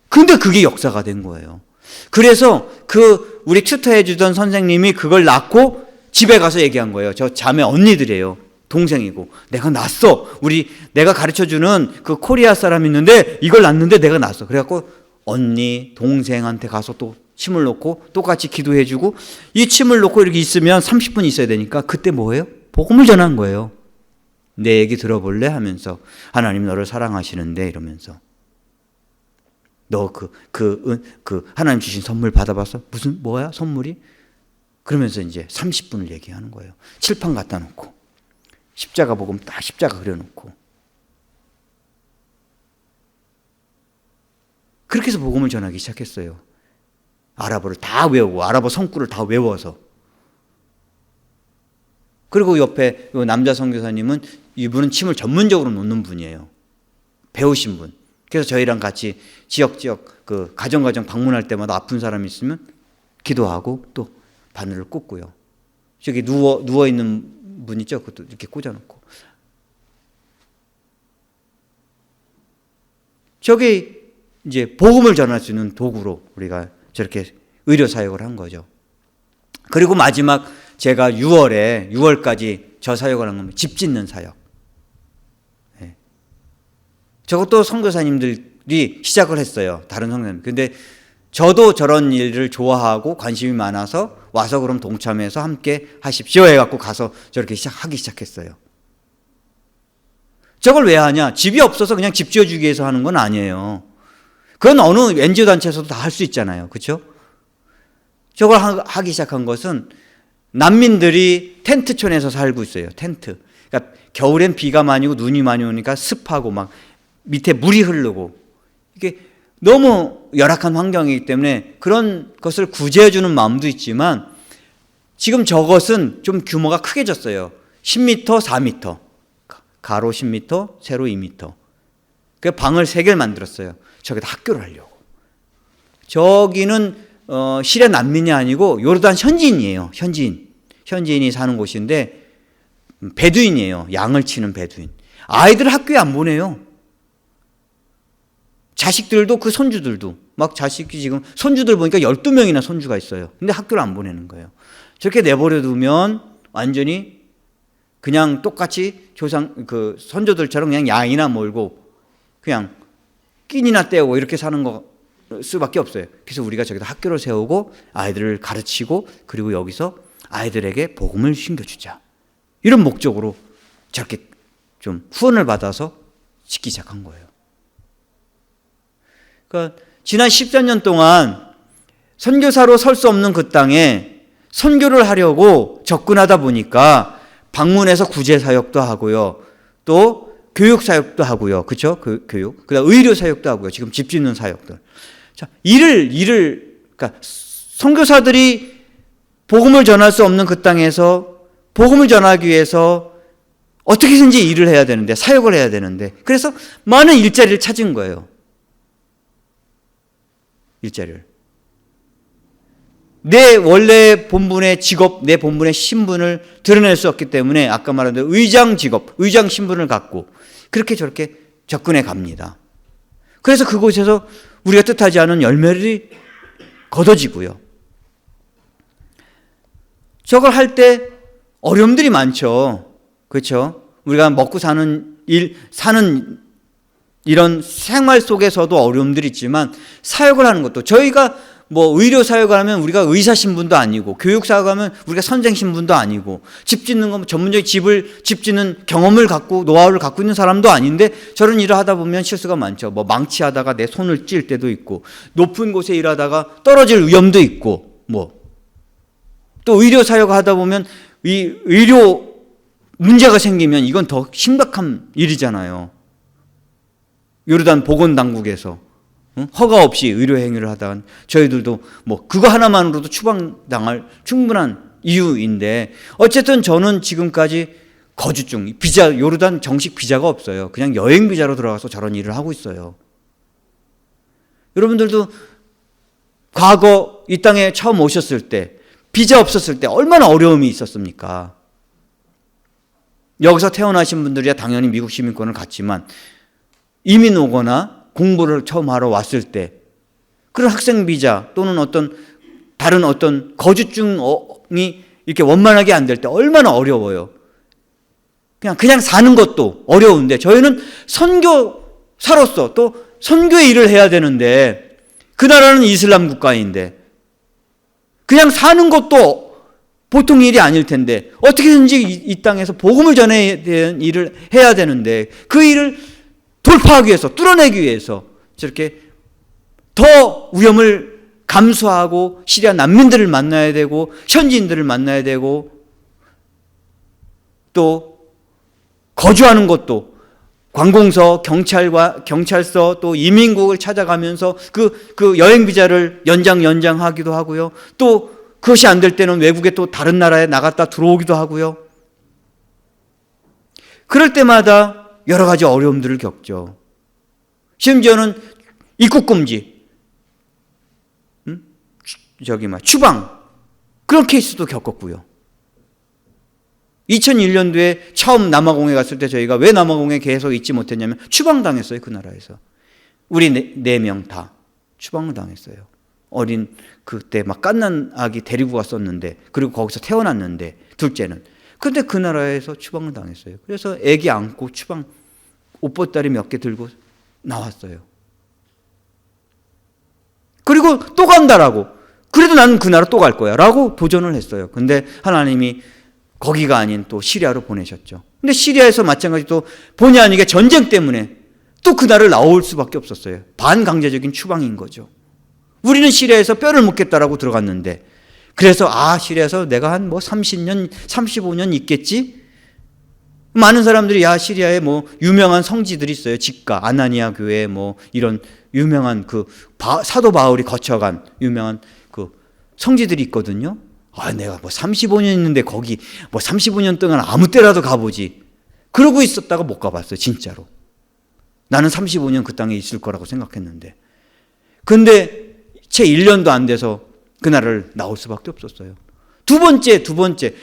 Speaker 1: 근데 그게 역사가 된 거예요. 그래서 그 우리 튜터해 주던 선생님이 그걸 낳고 집에 가서 얘기한 거예요. 저 자매 언니들이에요. 동생이고 내가 낳았어. 내가 가르쳐주는 그 코리아 사람 있는데 이걸 낳는데 내가 낳았어. 그래갖고 언니 동생한테 가서 또 침을 놓고 똑같이 기도해 주고 이 침을 놓고 이렇게 있으면 30분 있어야 되니까 그때 뭐예요? 복음을 전한 거예요. 내 얘기 들어볼래? 하면서 하나님 너를 사랑하시는데 이러면서 너 하나님 주신 선물 받아봤어? 뭐야 선물이? 그러면서 이제 30분을 얘기하는 거예요. 칠판 갖다 놓고 십자가 복음 딱 십자가 그려놓고 그렇게 해서 복음을 전하기 시작했어요. 아랍어를 다 외우고 아랍어 성구를 다 외워서 그리고 옆에 요 남자 선교사님은 이분은 침을 전문적으로 놓는 분이에요. 배우신 분. 그래서 저희랑 같이 지역 그 가정 방문할 때마다 아픈 사람이 있으면 기도하고 또 바늘을 꽂고요. 저기 누워 있는 분 있죠? 그것도 이렇게 꽂아놓고. 저기 이제 복음을 전할 수 있는 도구로 우리가 저렇게 의료 사역을 한 거죠. 그리고 마지막 제가 6월까지 저 사역을 한 겁니다. 집 짓는 사역. 네. 저것도 선교사님들이 시작을 했어요. 다른 선교사님. 근데 저도 저런 일을 좋아하고 관심이 많아서 와서 그럼 동참해서 함께 하십시오 해갖고 가서 저렇게 하기 시작했어요. 저걸 왜 하냐? 집이 없어서 그냥 집 지어주기 위해서 하는 건 아니에요. 그건 어느 NGO 단체에서도 다 할 수 있잖아요. 그렇죠? 저걸 하기 시작한 것은 난민들이 텐트촌에서 살고 있어요. 텐트. 그러니까 겨울엔 비가 많이 오고 눈이 많이 오니까 습하고 막 밑에 물이 흐르고 이게 너무 열악한 환경이기 때문에 그런 것을 구제해 주는 마음도 있지만 지금 저것은 좀 규모가 크게 졌어요. 10m, 4m. 가로 10m, 세로 2m. 그 방을 3개를 만들었어요. 저기다 학교를 하려고. 저기는 시리아 난민이 아니고 요르단 현지인이에요. 현지인이 사는 곳인데 베두인이에요. 양을 치는 베두인. 아이들 학교에 안 보내요. 자식들도 그 손주들도 막 자식이 지금 손주들 보니까 12명이나 손주가 있어요. 근데 학교를 안 보내는 거예요. 저렇게 내버려 두면 완전히 그냥 똑같이 그 선조들처럼 그냥 양이나 몰고 그냥 끼니나 떼고 이렇게 사는 거 수밖에 없어요. 그래서 우리가 저기다 학교를 세우고 아이들을 가르치고 그리고 여기서 아이들에게 복음을 심겨주자. 이런 목적으로 저렇게 좀 후원을 받아서 짓기 시작한 거예요. 그러니까 지난 14년 동안 선교사로 설 수 없는 그 땅에 선교를 하려고 접근하다 보니까 방문해서 구제 사역도 하고요. 또 교육 사역도 하고요. 그렇죠? 교육. 그다음 의료 사역도 하고요. 지금 집 짓는 사역들. 자, 그러니까 선교사들이 복음을 전할 수 없는 그 땅에서 복음을 전하기 위해서 어떻게든지 일을 해야 되는데, 사역을 해야 되는데, 그래서 많은 일자리를 찾은 거예요. 일자리를. 내 원래 본분의 직업, 내 본분의 신분을 드러낼 수 없기 때문에 아까 말한 대로 의장 직업, 의장 신분을 갖고 그렇게 저렇게 접근해 갑니다. 그래서 그곳에서 우리가 뜻하지 않은 열매를 거둬지고요. 저걸 할 때 어려움들이 많죠. 그렇죠? 우리가 먹고 사는 이런 생활 속에서도 어려움들이 있지만 사역을 하는 것도 저희가 뭐 의료 사역을 하면 우리가 의사 신분도 아니고 교육 사역을 하면 우리가 선생 신분도 아니고 집 짓는 거 전문적인 집 짓는 경험을 갖고 노하우를 갖고 있는 사람도 아닌데 저런 일을 하다 보면 실수가 많죠. 뭐 망치하다가 내 손을 찔 때도 있고 높은 곳에 일하다가 떨어질 위험도 있고 뭐 또 의료 사역을 하다 보면 이 의료 문제가 생기면 이건 더 심각한 일이잖아요. 요르단 보건당국에서 허가 없이 의료 행위를 하다가 저희들도 뭐 그거 하나만으로도 추방당할 충분한 이유인데 어쨌든 저는 지금까지 거주증, 비자, 요르단 정식 비자가 없어요. 그냥 여행 비자로 들어가서 저런 일을 하고 있어요. 여러분들도 과거 이 땅에 처음 오셨을 때 비자 없었을 때 얼마나 어려움이 있었습니까? 여기서 태어나신 분들이야 당연히 미국 시민권을 갖지만 이민 오거나 공부를 처음 하러 왔을 때 그런 학생 비자 또는 다른 어떤 거주증이 이렇게 원만하게 안 될 때 얼마나 어려워요. 그냥 사는 것도 어려운데 저희는 선교사로서 또 선교의 일을 해야 되는데 그 나라는 이슬람 국가인데 그냥 사는 것도 보통 일이 아닐 텐데 어떻게든지 이 땅에서 복음을 전해야 되는 일을 해야 되는데 그 일을 돌파하기 위해서 뚫어내기 위해서 저렇게 더 위험을 감수하고 시리아 난민들을 만나야 되고 현지인들을 만나야 되고 또 거주하는 것도 관공서, 경찰서 또 이민국을 찾아가면서 그 여행 비자를 연장하기도 하고요. 또 그것이 안 될 때는 외국에 또 다른 나라에 나갔다 들어오기도 하고요. 그럴 때마다 여러 가지 어려움들을 겪죠. 심지어는 입국 금지, 추방, 그런 케이스도 겪었고요. 2001년도에 처음 남아공에 갔을 때 저희가 왜 남아공에 계속 있지 못했냐면 추방당했어요. 그 나라에서. 우리 네 명 다 추방을 당했어요. 어린 그때 막 갓난 아기 데리고 갔었는데, 그리고 거기서 태어났는데, 둘째는. 근데 그 나라에서 추방을 당했어요. 그래서 아기 안고 추방 옷보따리 몇 개 들고 나왔어요. 그리고 또 간다라고. 그래도 나는 그 나라 또 갈 거야 라고 도전을 했어요. 근데 하나님이 거기가 아닌 또 시리아로 보내셨죠. 근데 시리아에서 마찬가지 또 본의 아니게 전쟁 때문에 또 그 나라를 나올 수밖에 없었어요. 반강제적인 추방인 거죠. 우리는 시리아에서 뼈를 묻겠다라고 들어갔는데, 그래서 시리아에서 내가 한 30년, 35년 있겠지? 많은 사람들이 시리아에 유명한 성지들이 있어요. 직가, 아나니아 교회 이런 유명한 사도 바울이 거쳐간 유명한 성지들이 있거든요. 내가 35년 있는데 거기 35년 동안 아무 때라도 가보지. 그러고 있었다가 못 가봤어요. 진짜로. 나는 35년 그 땅에 있을 거라고 생각했는데. 근데 채 1년도 안 돼서 그 나라를 나올 수밖에 없었어요. 두 번째.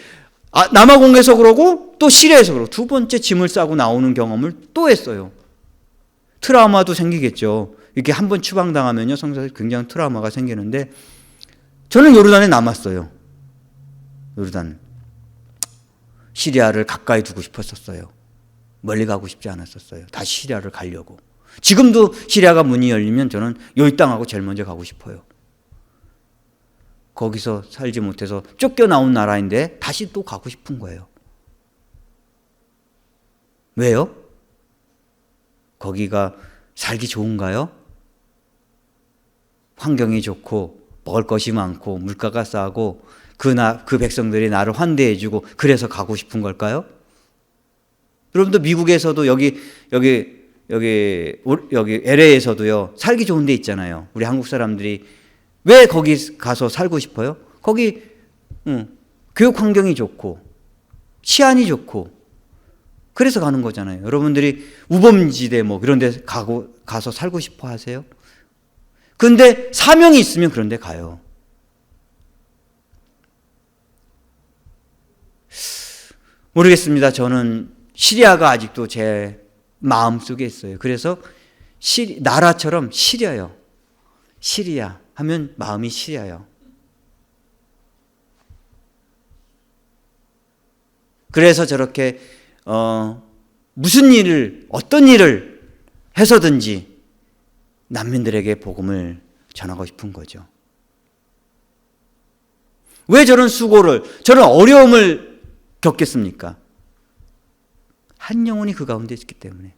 Speaker 1: 남아공에서 그러고 또 시리아에서 그러고 두 번째 짐을 싸고 나오는 경험을 또 했어요. 트라우마도 생기겠죠. 이렇게 한번 추방당하면요, 성사에 굉장히 트라우마가 생기는데, 저는 요르단에 남았어요. 요르단. 시리아를 가까이 두고 싶었었어요. 멀리 가고 싶지 않았었어요. 다시 시리아를 가려고. 지금도 시리아가 문이 열리면 저는 요 땅하고 제일 먼저 가고 싶어요. 거기서 살지 못해서 쫓겨나온 나라인데 다시 또 가고 싶은 거예요. 왜요? 거기가 살기 좋은가요? 환경이 좋고 먹을 것이 많고 물가가 싸고 그 백성들이 나를 환대해주고 그래서 가고 싶은 걸까요? 여러분도 미국에서도 여기 LA에서도요 살기 좋은 데 있잖아요. 우리 한국 사람들이 왜 거기 가서 살고 싶어요? 거기 교육 환경이 좋고 치안이 좋고 그래서 가는 거잖아요. 여러분들이 우범지대 그런 데 가서 살고 싶어 하세요? 근데 사명이 있으면 그런 데 가요. 모르겠습니다. 저는 시리아가 아직도 제 마음속에 있어요. 그래서 나라처럼 시려요. 시리아 하면 마음이 시려요. 그래서 저렇게 어떤 일을 해서든지 난민들에게 복음을 전하고 싶은 거죠. 왜 저런 저런 어려움을 겪겠습니까? 한 영혼이 그 가운데 있기 때문에.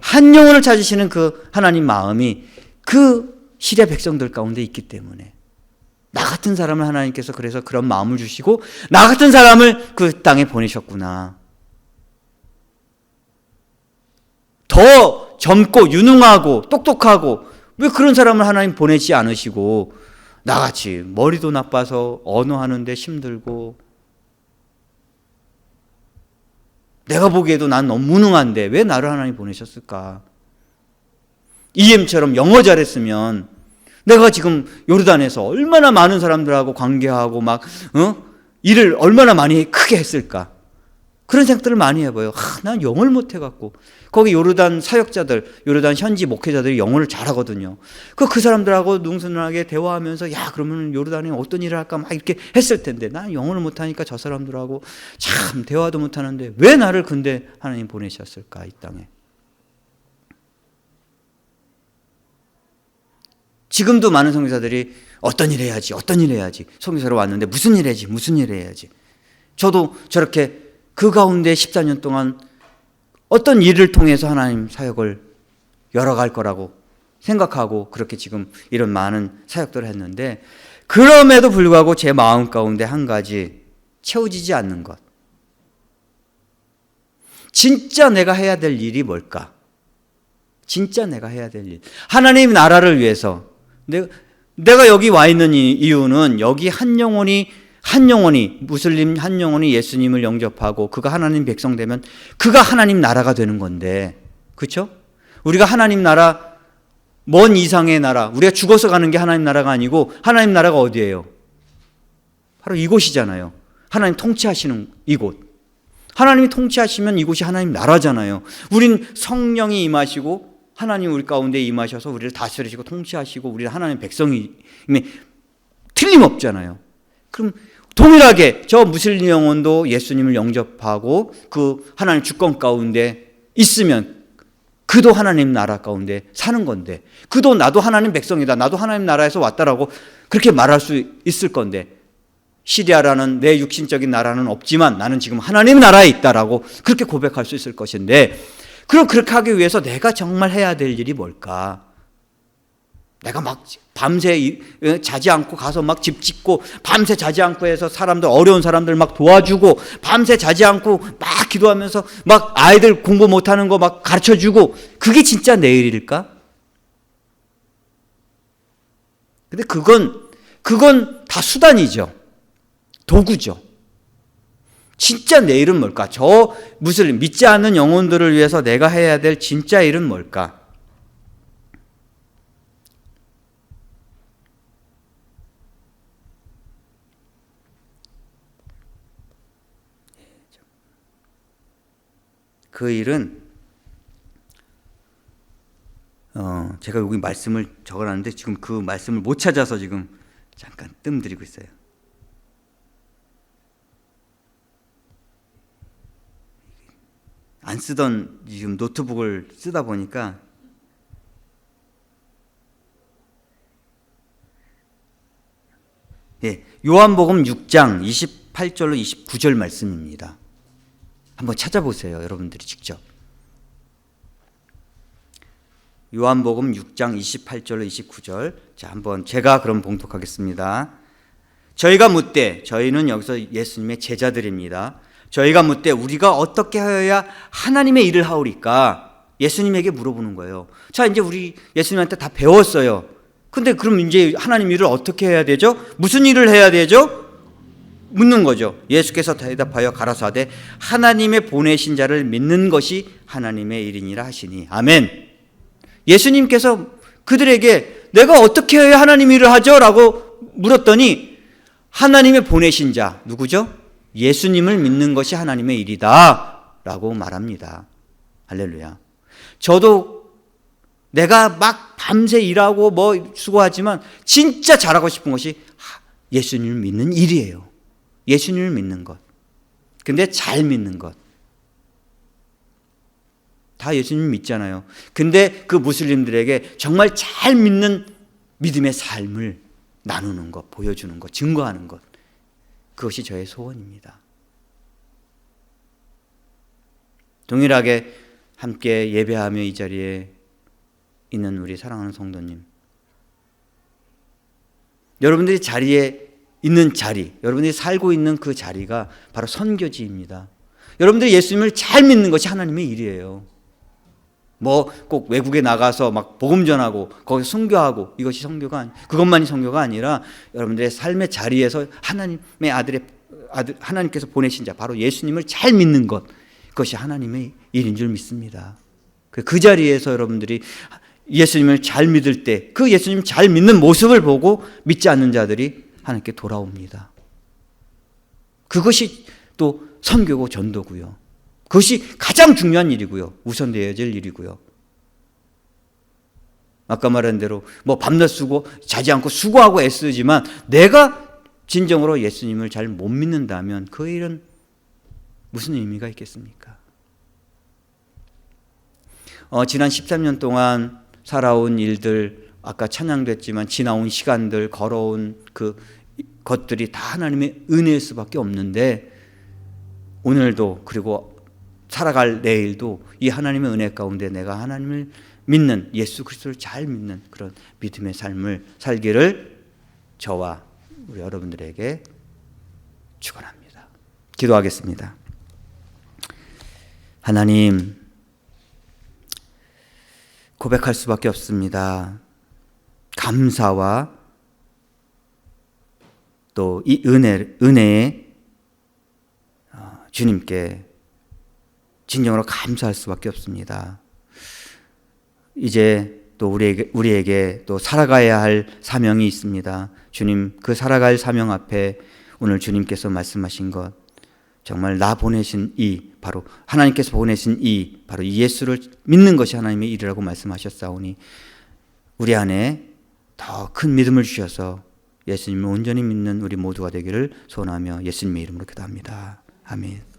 Speaker 1: 한 영혼을 찾으시는 그 하나님 마음이 그 시리아 백성들 가운데 있기 때문에. 나 같은 사람을 하나님께서 그래서 그런 마음을 주시고 나 같은 사람을 그 땅에 보내셨구나. 더 젊고 유능하고 똑똑하고 왜 그런 사람을 하나님 보내지 않으시고 나같이 머리도 나빠서 언어하는데 힘들고 내가 보기에도 난 너무 무능한데 왜 나를 하나님 보내셨을까? EM처럼 영어 잘했으면 내가 지금 요르단에서 얼마나 많은 사람들하고 관계하고 일을 얼마나 많이 크게 했을까? 그런 생각들을 많이 해봐요. 난 영어를 못해갖고. 거기 요르단 사역자들, 요르단 현지 목회자들이 영어를 잘하거든요. 그 사람들하고 능선하게 대화하면서 그러면 요르단에 어떤 일을 할까 막 이렇게 했을 텐데 난 영어를 못하니까 저 사람들하고 참 대화도 못하는데 왜 나를 근데 하나님 보내셨을까 이 땅에. 지금도 많은 선교사들이 어떤 일 해야지 선교사로 왔는데 무슨 일 해야지. 저도 저렇게 그 가운데 14년 동안 어떤 일을 통해서 하나님 사역을 열어갈 거라고 생각하고 그렇게 지금 이런 많은 사역들을 했는데 그럼에도 불구하고 제 마음 가운데 한 가지 채워지지 않는 것. 진짜 내가 해야 될 일이 뭘까? 진짜 내가 해야 될 일. 하나님 나라를 위해서 내가 여기 와 있는 이유는 여기 한 영혼이 한 영혼이, 무슬림 한 영혼이 예수님을 영접하고 그가 하나님 백성 되면 그가 하나님 나라가 되는 건데, 그렇죠? 우리가 하나님 나라, 먼 이상의 나라, 우리가 죽어서 가는 게 하나님 나라가 아니고 하나님 나라가 어디예요? 바로 이곳이잖아요. 하나님 통치하시는 이곳. 하나님이 통치하시면 이곳이 하나님 나라잖아요. 우린 성령이 임하시고 하나님 우리 가운데 임하셔서 우리를 다스리시고 통치하시고 우리는 하나님 백성이 틀림없잖아요. 그럼 동일하게 저 무슬림 영혼도 예수님을 영접하고 그 하나님 주권 가운데 있으면 그도 하나님 나라 가운데 사는 건데, 그도 나도 하나님 백성이다, 나도 하나님 나라에서 왔다라고 그렇게 말할 수 있을 건데, 시리아라는 내 육신적인 나라는 없지만 나는 지금 하나님 나라에 있다라고 그렇게 고백할 수 있을 것인데, 그럼 그렇게 하기 위해서 내가 정말 해야 될 일이 뭘까? 내가 막 밤새 자지 않고 가서 막 집 짓고, 밤새 자지 않고 해서 사람들, 어려운 사람들 막 도와주고, 밤새 자지 않고 막 기도하면서 막 아이들 공부 못하는 거 막 가르쳐주고, 그게 진짜 내 일일까? 근데 그건 다 수단이죠. 도구죠. 진짜 내 일은 뭘까? 저 무슬림, 믿지 않는 영혼들을 위해서 내가 해야 될 진짜 일은 뭘까? 그 일은 제가 여기 말씀을 적어놨는데 지금 그 말씀을 못 찾아서 지금 잠깐 뜸들이고 있어요. 안 쓰던 지금 노트북을 쓰다 보니까 요한복음 6장 28절로 29절 말씀입니다. 한번 찾아보세요, 여러분들이 직접. 요한복음 6장 28절로 29절. 자, 한번 제가 그럼 봉독하겠습니다. 저희가 묻되, 저희는 여기서 예수님의 제자들입니다. 저희가 묻되 우리가 어떻게 하여야 하나님의 일을 하오리까? 예수님에게 물어보는 거예요. 자, 이제 우리 예수님한테 다 배웠어요. 근데 그럼 이제 하나님 일을 어떻게 해야 되죠? 무슨 일을 해야 되죠? 묻는 거죠. 예수께서 대답하여 가라사대 하나님의 보내신 자를 믿는 것이 하나님의 일이니라 하시니. 아멘. 예수님께서 그들에게 내가 어떻게 해야 하나님 일을 하죠? 라고 물었더니 하나님의 보내신 자, 누구죠? 예수님을 믿는 것이 하나님의 일이다 라고 말합니다. 할렐루야. 저도 내가 막 밤새 일하고 뭐 수고하지만 진짜 잘하고 싶은 것이 예수님을 믿는 일이에요. 예수님을 믿는 것. 근데 잘 믿는 것. 다 예수님 믿잖아요. 근데 그 무슬림들에게 정말 잘 믿는 믿음의 삶을 나누는 것, 보여주는 것, 증거하는 것. 그것이 저의 소원입니다. 동일하게 함께 예배하며 이 자리에 있는 우리 사랑하는 성도님, 여러분들이 자리에 있는 자리, 여러분들이 살고 있는 그 자리가 바로 선교지입니다. 여러분들이 예수님을 잘 믿는 것이 하나님의 일이에요. 뭐 꼭 외국에 나가서 막 복음 전하고 거기서 선교하고 이것이 선교가 그것만이 선교가 아니라 여러분들의 삶의 자리에서 하나님의 아들 하나님께서 보내신 자 바로 예수님을 잘 믿는 것, 그것이 하나님의 일인 줄 믿습니다. 그 자리에서 여러분들이 예수님을 잘 믿을 때 그 예수님 잘 믿는 모습을 보고 믿지 않는 자들이 하나님께 돌아옵니다. 그것이 또 선교고 전도고요. 그것이 가장 중요한 일이고요. 우선되어질 일이고요. 아까 말한 대로 뭐 밤낮 수고 자지 않고 수고하고 애쓰지만 내가 진정으로 예수님을 잘 못 믿는다면 그 일은 무슨 의미가 있겠습니까? 지난 13년 동안 살아온 일들, 아까 찬양됐지만 지나온 시간들, 걸어온 그 것들이 다 하나님의 은혜일 수밖에 없는데 오늘도 그리고 살아갈 내일도 이 하나님의 은혜 가운데 내가 하나님을 믿는, 예수 그리스도를 잘 믿는 그런 믿음의 삶을 살기를 저와 우리 여러분들에게 축원합니다. 기도하겠습니다. 하나님, 고백할 수밖에 없습니다. 감사와 또 이 은혜에 주님께 진정으로 감사할 수밖에 없습니다. 이제 또 우리에게 또 살아가야 할 사명이 있습니다. 주님, 그 살아갈 사명 앞에 오늘 주님께서 말씀하신 것, 정말 나 보내신 바로 하나님께서 보내신 바로 이 예수를 믿는 것이 하나님의 일이라고 말씀하셨사오니 우리 안에 더 큰 믿음을 주셔서 예수님을 온전히 믿는 우리 모두가 되기를 소원하며 예수님의 이름으로 기도합니다. 아멘.